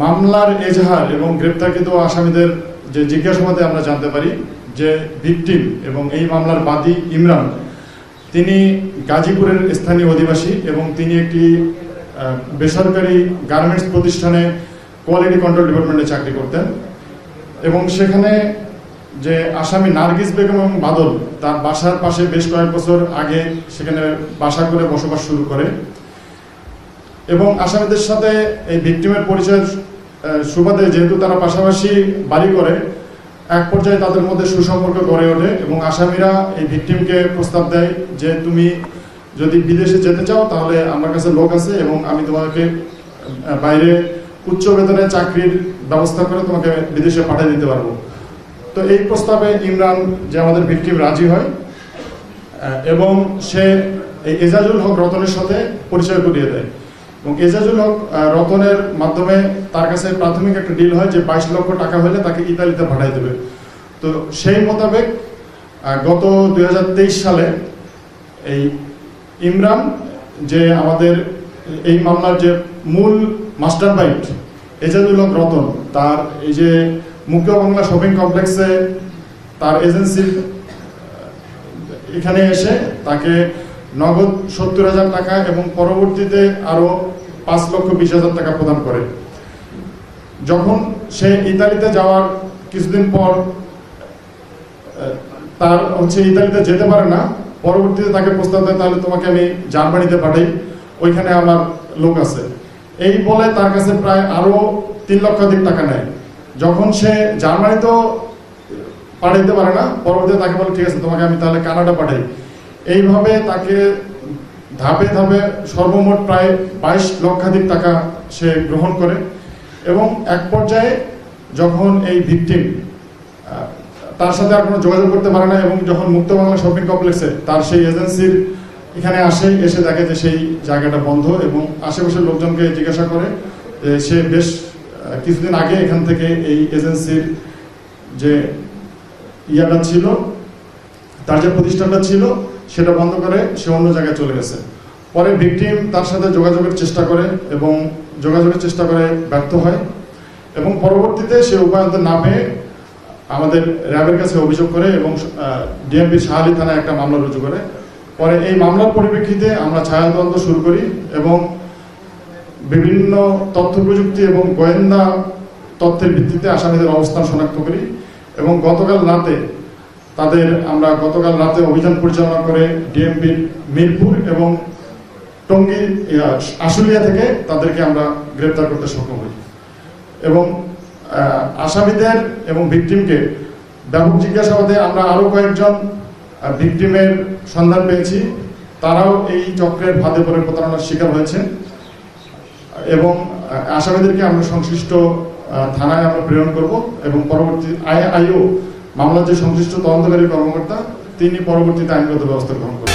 মামলার এজাহার এবং গ্রেপ্তারকৃত আসামিদের যে জিজ্ঞাসাবাদে আমরা জানতে পারি যে ভিকটিম এবং এই মামলার বাদী ইমরান তিনি গাজীপুরের স্থানীয় অধিবাসী এবং তিনি একটি বেসরকারি গার্মেন্টস প্রতিষ্ঠানে কোয়ালিটি কন্ট্রোল ডিপার্টমেন্টে চাকরি করতেন এবং সেখানে যে আসামি নার্গিস বেগম এবং বাদল তার বাসার পাশে বেশ কয়েক বছর আগে সেখানে বাসা করে বসবাস শুরু করে এবং আসামিদের সাথে এই ভিকটিমের পরিচয়ের সুবাদে যেহেতু তারা পাশাপাশি বাড়ি করে এক পর্যায়ে তাদের মধ্যে সুসম্পর্ক গড়ে ওঠে এবং আসামিরা এই ভিকটিমকে প্রস্তাব দেয় যে তুমি যদি বিদেশে যেতে চাও তাহলে আমার কাছে লোক আছে এবং আমি তোমাকে বাইরে উচ্চ বেতনে চাকরির ব্যবস্থা করে তোমাকে বিদেশে পাঠিয়ে দিতে পারবো। তো এই প্রস্তাবে ইমরান যে আমাদের ভিকটিম রাজি হয় এবং সে এই এজাজুল হক রতনের সাথে পরিচয় করিয়ে দেয় এবং এজাজুল হক রতনের মাধ্যমে তার কাছে প্রাথমিক একটা ডিল হয় যে 22 লক্ষ টাকা হলে তাকে ইতালিতে পাঠিয়ে দেবে। তো সেই মোতাবেক গত 2023 সালে এই ইমরান যে আমাদের এই মামলার যে মূল মাস্টার মাইন্ড এজাজুল হক রতন তার এই যে মুখ্য বাংলা শপিং কমপ্লেক্সে তার এজেন্সির এখানে এসে তাকে নগদ 70,000 টাকা এবং পরবর্তীতে আরো 5,20,000 টাকা প্রদান করে। যখন সে ইতালিতে যাওয়ার কিছুদিন পর তার ইতালিতে যেতে পারে না, পরবর্তীতে তাকে প্রস্তাব দেয় তাহলে তোমাকে আমি জার্মানিতে পাঠাই, ওইখানে আমার লোক আছে, এই বলে তার কাছে প্রায় আরো 3 লক্ষাধিক টাকা নেয়। যখন সে জার্মানিতেও পাঠাইতে পারে না, পরবর্তীতে তাকে বলে ঠিক আছে তোমাকে আমি তাহলে কানাডা পাঠাই। এইভাবে তাকে ধাপে ধাপে সর্বমোট প্রায় 22 লক্ষাধিক টাকা সে গ্রহণ করে এবং এক পর্যায়ে যখন এই ভিকটিম তার সাথে আর কোনো যোগাযোগ করতে পারে না এবং যখন মুক্ত বাংলা শপিং কমপ্লেক্সে তার সেই এজেন্সির এখানে এসে দেখে যে সেই জায়গাটা বন্ধ এবং আশেপাশের লোকজনকে জিজ্ঞাসা করে সে বেশ কিছুদিন আগে এখান থেকে এই এজেন্সির যে ইয়াটা ছিল, তার যে প্রতিষ্ঠানটা ছিল সেটা বন্ধ করে সে অন্য জায়গায় চলে গেছে। পরে ভিকটিম তার সাথে যোগাযোগের চেষ্টা করে এবং ব্যর্থ হয় এবং পরবর্তীতে সে উপায়ন্তর না পেয়ে আমাদের র্যাবের কাছে অভিযোগ করে এবং ডিএমপি শাহালি থানায় একটা মামলা রুজু করে। পরে এই মামলার পরিপ্রেক্ষিতে আমরা ছায়া তদন্ত শুরু করি এবং বিভিন্ন তথ্য প্রযুক্তি এবং গোয়েন্দা তথ্যের ভিত্তিতে আসামিদের অবস্থান শনাক্ত করি এবং গতকাল রাতে অভিযান পরিচালনা করে ডিএমপি মিরপুর এবং টঙ্গী আশুলিয়া থেকে তাদেরকে আমরা গ্রেপ্তার করতে সক্ষম হই এবং আসামিদের এবং ভিকটিমকে ব্যাপক জিজ্ঞাসাবাদে আমরা আরো কয়েকজন ভিকটিমের সন্ধান পেয়েছি, তারাও এই চক্রের ফাঁদে পড়ে প্রতারণার শিকার হয়েছে এবং আসামিদেরকে আমরা সংশ্লিষ্ট থানায় আমরা প্রেরণ করব এবং পরবর্তী আইও মামলার যে সংশ্লিষ্ট তদন্তকারী কর্মকর্তা তিনি পরবর্তীতে আইনগত ব্যবস্থা গ্রহণ করবেন।